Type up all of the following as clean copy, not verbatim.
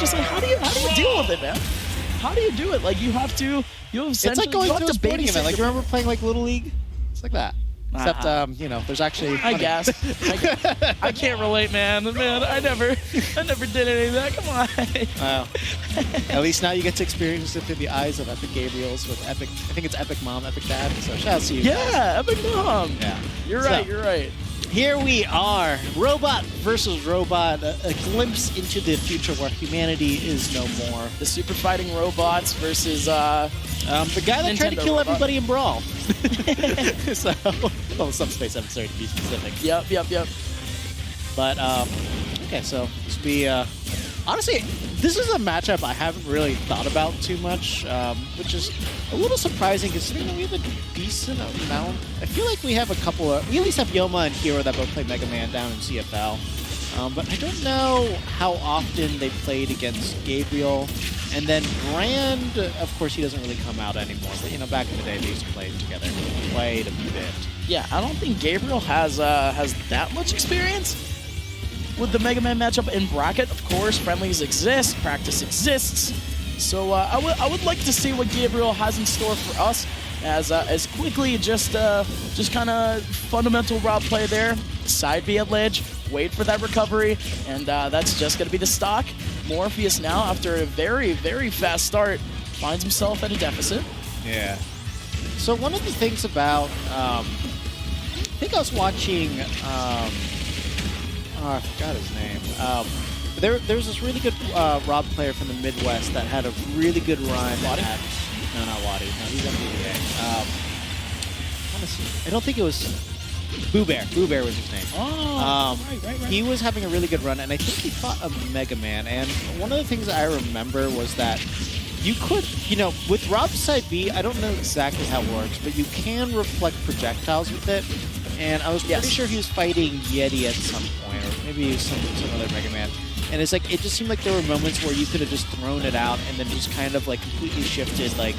just like, how do you deal with it, man? How do you do it? Like, you have It's like going to a sporting event. Like, you remember playing like Little League? It's like that. Except, you know, there's actually. I guess. I can't relate, man. I never did any of that. Come on. Wow. At least now you get to experience it through the eyes of Epic Gabriels with Epic. I think it's Epic Mom, Epic Dad. So shout out to you. Yeah, Epic Mom. Yeah. You're right. You're right. Here we are, robot versus robot, a glimpse into the future where humanity is no more. The super fighting robots versus the guy that tried to kill everybody in Brawl. So, well, Subspace episode to be specific. Yep. But okay, so this will be honestly, this is a matchup I haven't really thought about too much, which is a little surprising considering that we have a decent amount. I feel like we have a couple of, we at least have Yoma and Hero that both play Mega Man down in CFL. But I don't know how often they played against Gabriel. And then Brand, of course, he doesn't really come out anymore. But, you know, back in the day, they used to play together quite a bit. Yeah, I don't think Gabriel has that much experience with the Mega Man matchup in bracket. Of course, friendlies exist, practice exists. So I would like to see what Gabriel has in store for us as quickly just kind of fundamental route play there, side B at ledge, wait for that recovery, and that's just going to be the stock. Morpheus now, after a very, very fast start, finds himself at a deficit. Yeah. So one of the things about, I think I was watching, oh, I forgot his name. There's this really good Rob player from the Midwest that had a really good run. Waddy? No, not Waddy. No, he's NBA. I don't think it was Boo Bear. Boo Bear was his name. Oh, right. He was having a really good run, and I think he fought a Mega Man. And one of the things I remember was that you could, you know, with Rob's side B, I don't know exactly how it works, but you can reflect projectiles with it. And I was pretty sure he was fighting Yeti at some point, or maybe some other Mega Man. And it's like, it just seemed like there were moments where you could have just thrown it out and then just kind of like completely shifted like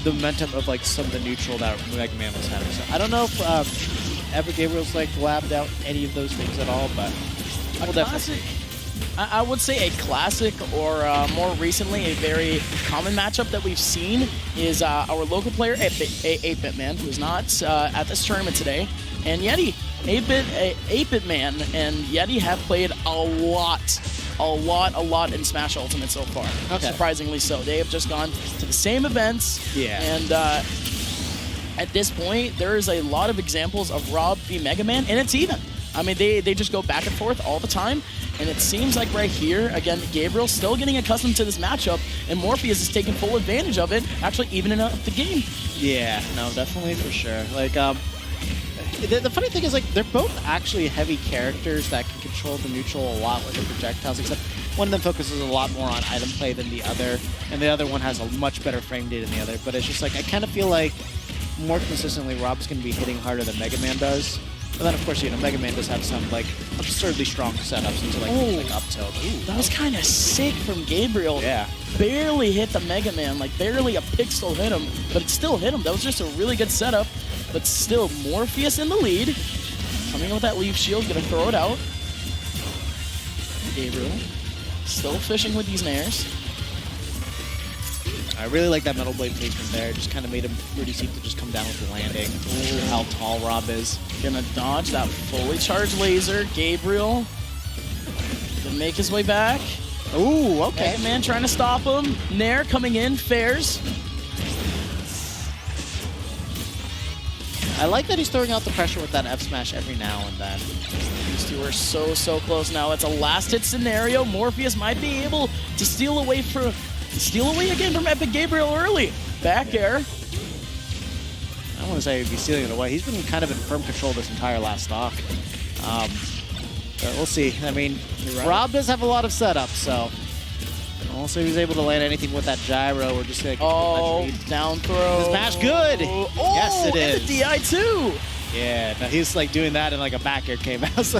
the momentum of like some of the neutral that Mega Man was having. So I don't know if Epic Gabriel's like labbed out any of those things at all, but I will definitely. I would say a classic, or more recently, a very common matchup that we've seen is our local player, 8-Bit Man, who's not at this tournament today, and Yeti. 8-Bit Man and Yeti have played a lot in Smash Ultimate so far. Okay. Surprisingly so. They have just gone to the same events. Yeah. And at this point, there is a lot of examples of Rob v Mega Man, and it's even. I mean, they just go back and forth all the time. And it seems like right here, again, Gabriel's still getting accustomed to this matchup, and Morpheus is taking full advantage of it, actually evening up the game. Yeah, no, definitely for sure. Like, the funny thing is, like, they're both actually heavy characters that can control the neutral a lot with their projectiles, except one of them focuses a lot more on item play than the other, and the other one has a much better frame data than the other. But it's just like, I kind of feel like more consistently Rob's going to be hitting harder than Mega Man does. But then, of course, you know, Mega Man does have some, like, absurdly strong setups into, like up tilt. That was kind of sick from Gabriel. Yeah. Barely hit the Mega Man, like, barely a pixel hit him, but it still hit him. That was just a really good setup. But still, Morpheus in the lead. Coming in with that leaf shield, gonna throw it out. Gabriel still fishing with these nairs. I really like that Metal Blade placement there. Just kind of made him pretty cheap to just come down with the landing. Ooh. How tall Rob is. Gonna dodge that fully charged laser. Gabriel gonna make his way back. Ooh, okay. Mega Man trying to stop him. Nair coming in, fares. I like that he's throwing out the pressure with that F smash every now and then. These two are so close now. It's a last hit scenario. Morpheus might be able to steal away again from Epic Gabriel early. Back air. I don't want to say he'd be stealing it away. He's been kind of in firm control this entire last stock. But we'll see. I mean, right. Rob does have a lot of setup, so we'll see if he's able to land anything with that gyro or just like down throw. Smash good. Oh, yes, it is. And the DI too. Yeah, no, he's like doing that and like a back air came out. So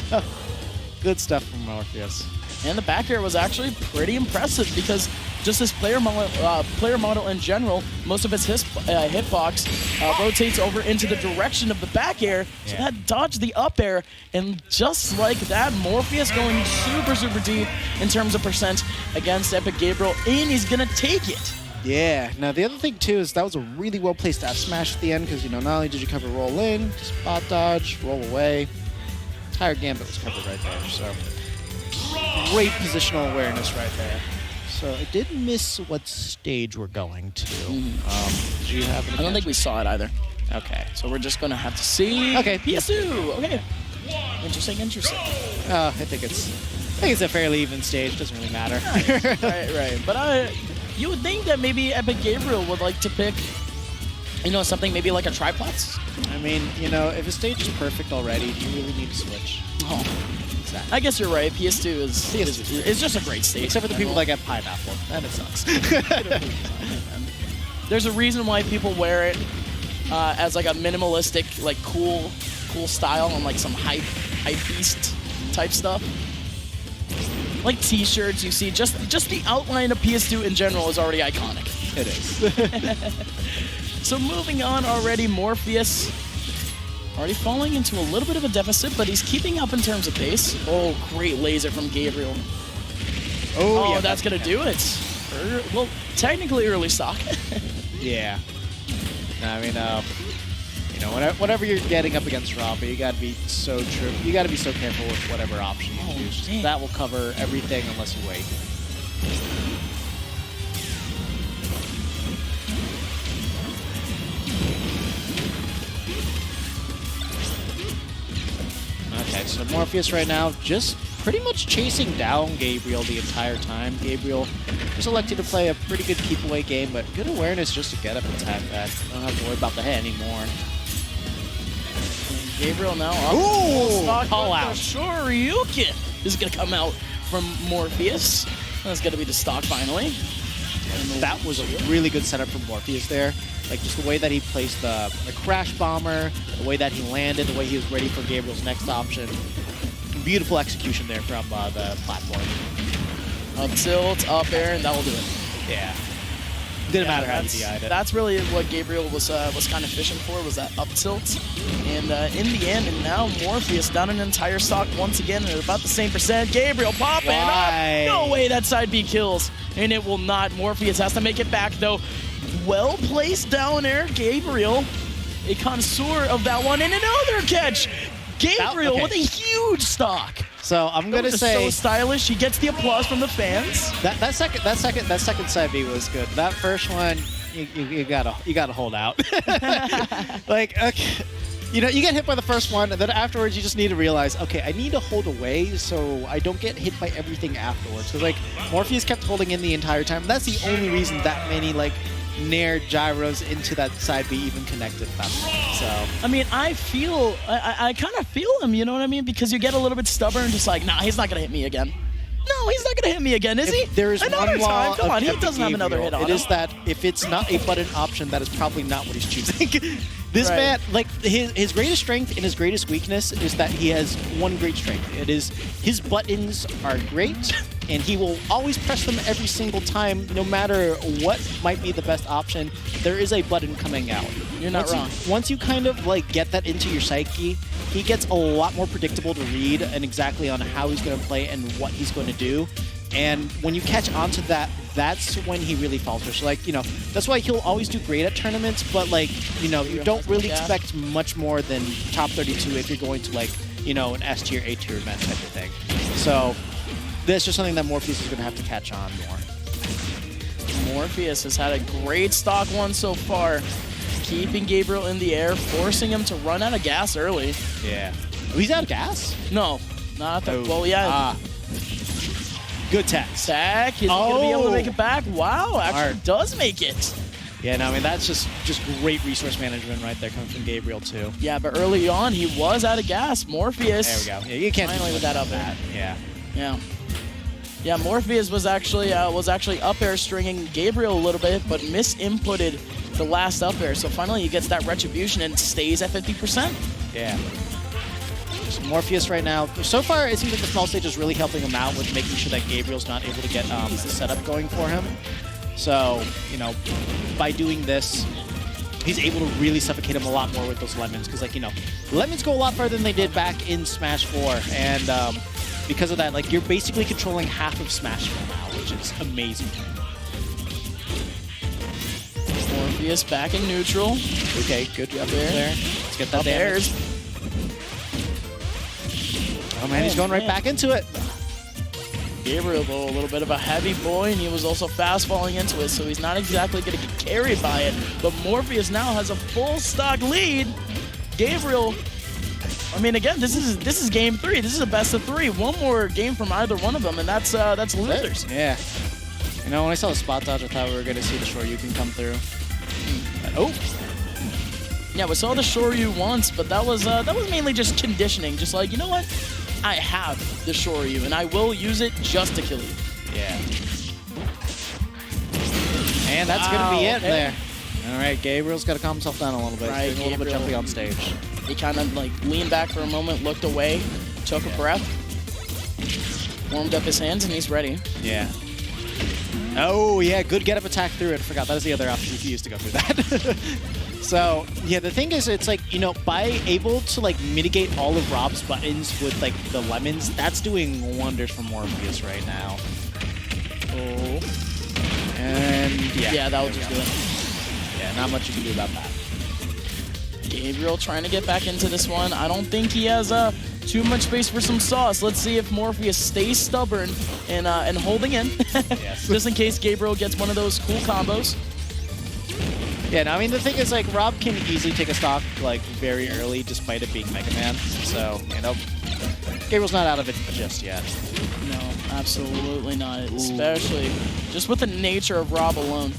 good stuff from Morpheus. And the back air was actually pretty impressive because just this player model in general, most of its hitbox rotates over into the direction of the back air, so that dodged the up air, and just like that, Morpheus going super, super deep in terms of percent against Epic Gabriel, and he's gonna take it. Yeah. Now, the other thing, too, is that was a really well-placed F smash at the end because, you know, not only did you cover roll in, just spot dodge, roll away. Entire gambit was covered right there, so great positional awareness right there. So it did miss what stage we're going to. Do you have? I don't think we saw it either. Okay. So we're just gonna have to see. Okay. PS2. Okay. Interesting. I think it's a fairly even stage. Doesn't really matter. Right. But you would think that maybe Epic Gabriel would like to pick, you know, something maybe like a tripods. I mean, you know, if a stage is perfect already, do you really need to switch? Oh. I guess you're right. PS2 is just a great stage. Except for the people that get pineapple. Then it sucks. There's a reason why people wear it as like a minimalistic, like cool style and like some hype beast type stuff. Like T-shirts, you see, just the outline of PS2 in general is already iconic. It is. So moving on already, Morpheus. Already falling into a little bit of a deficit, but he's keeping up in terms of pace. Oh, great laser from Gabriel. Oh, yeah, that's going to do it. Well, technically early stock. Yeah. I mean, you know, whenever you're getting up against Rafa, you got to be so You got to be so careful with whatever option you use. That will cover everything unless you wait. Okay, so Morpheus right now just pretty much chasing down Gabriel the entire time. Gabriel just elected to play a pretty good keep away game, but good awareness just to get up and attack back. Don't have to worry about the hit anymore. Gabriel now up. Ooh! Call out. Shoryuken is going to come out from Morpheus. That's going to be the stock finally. That was a really good setup from Morpheus there. Like, just the way that he placed the Crash Bomber, the way that he landed, the way he was ready for Gabriel's next option. Beautiful execution there from the platform. Up tilt, up air, and that will do it. Yeah. Didn't matter how you DI'd it. That's really what Gabriel was kind of fishing for, was that up tilt. And in the end, and now Morpheus down an entire stock once again at about the same percent. Gabriel popping up. No way that side B kills. And it will not. Morpheus has to make it back, though. Well-placed down air. Gabriel, a connoisseur of that one. And another catch. Gabriel with a huge stock. So I'm gonna say, so stylish. He gets the applause from the fans. That second side B was good. That first one, you gotta hold out. Like, okay, you know, you get hit by the first one, and then afterwards you just need to realize, okay, I need to hold away so I don't get hit by everything afterwards. Because like Morpheus kept holding in the entire time. That's the only reason that many like Nair gyros into that side B even connected at that point. So I mean, I kind of feel him, you know what I mean? Because you get a little bit stubborn, just like, nah, he's not gonna hit me again. No, he's not gonna hit me again, is he? There is another one law time. Come on, he of doesn't have another hit on him. It is that if it's not a button option, that is probably not what he's choosing. This man, like, his greatest strength and his greatest weakness is that he has one great strength. It is his buttons are great, and he will always press them every single time, no matter what might be the best option. There is a button coming out. You're not wrong. Once you kind of like get that into your psyche, he gets a lot more predictable to read and exactly on how he's going to play and what he's going to do. And when you catch on to that, that's when he really falters. So, like, you know, that's why he'll always do great at tournaments, but, like, you know, you don't really expect much more than top 32 if you're going to, like, you know, an S tier, A tier event type of thing. So that's just something that Morpheus is going to have to catch on more. Morpheus has had a great stock one so far, keeping Gabriel in the air, forcing him to run out of gas early. Yeah. Oh, he's out of gas? No, not that. Well, yeah. Good tech. Is he going to be able to make it back? Wow, actually does make it. Yeah, no, I mean, that's just great resource management right there coming from Gabriel, too. Yeah, but early on, he was out of gas. Morpheus. There we go. Yeah, you can't finally with that up air. Yeah. Yeah. Yeah, Morpheus was actually up air stringing Gabriel a little bit, but misinputted the last up air. So finally he gets that retribution and stays at 50%. Yeah. So Morpheus right now, so far it seems like the small stage is really helping him out with making sure that Gabriel's not able to get a setup going for him. So, you know, by doing this, he's able to really suffocate him a lot more with those lemons. Because, like, you know, lemons go a lot farther than they did back in Smash 4. And because of that, like, you're basically controlling half of Smash 4 now, which is amazing. Morpheus back in neutral. Okay, good Up there. Let's get that Up damage. airs. Oh, man, he's going right back into it. Gabriel, though, a little bit of a heavy boy, and he was also fast falling into it, so he's not exactly going to get carried by it. But Morpheus now has a full stock lead. Gabriel, I mean, again, this is game 3. This is a best of 3. One more game from either one of them, and that's losers. Yeah. You know, when I saw the spot dodge, I thought we were going to see the Shoryuken come through. Oh. Yeah, we saw the Shoryu once, but that was mainly just conditioning. Just like, you know what? I have the Shoryu, and I will use it just to kill you. Yeah. And that's going to be it there. All right, Gabriel's got to calm himself down a little bit. Right, He's getting a little bit jumpy on stage. He kind of like leaned back for a moment, looked away, took a breath, warmed up his hands, and he's ready. Yeah. Oh, yeah, good get-up attack through it. I forgot, that is the other option he used to go through that. So, yeah, the thing is, it's like, you know, by able to, like, mitigate all of Rob's buttons with, like, the lemons, that's doing wonders for Morpheus right now. Oh. And, Yeah, that was just good. Yeah, not much you can do about that. Gabriel trying to get back into this one. I don't think he has too much space for some sauce. Let's see if Morpheus stays stubborn and holding in. Yes. Just in case Gabriel gets one of those cool combos. Yeah, no, I mean, the thing is, like, Rob can easily take a stock, like, very early, despite it being Mega Man. So, you know, Gabriel's not out of it just yet. No, absolutely not. Especially just with the nature of Rob alone.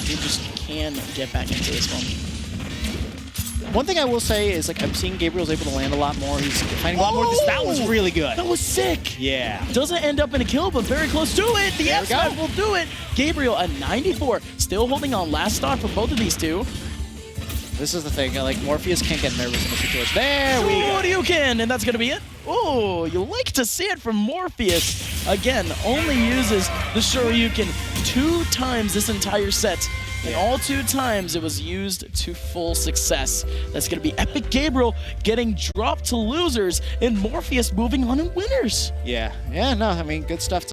He just can get back into this one. One thing I will say is, like, I'm seeing Gabriel's able to land a lot more. He's finding a lot more. That was really good. That was sick. Yeah. Doesn't end up in a kill, but very close to it. The F-Smash will do it. Gabriel at 94. Still holding on last stock for both of these two. This is the thing. Like, Morpheus can't get nervous in this situation. There we go. Shoryuken, and that's going to be it. Oh, you like to see it from Morpheus. Again, only uses the Shoryuken 2 times this entire set. And all 2 times it was used to full success. That's going to be Epic Gabriel getting dropped to losers and Morpheus moving on in winners. Yeah. Yeah, no, I mean, good stuff.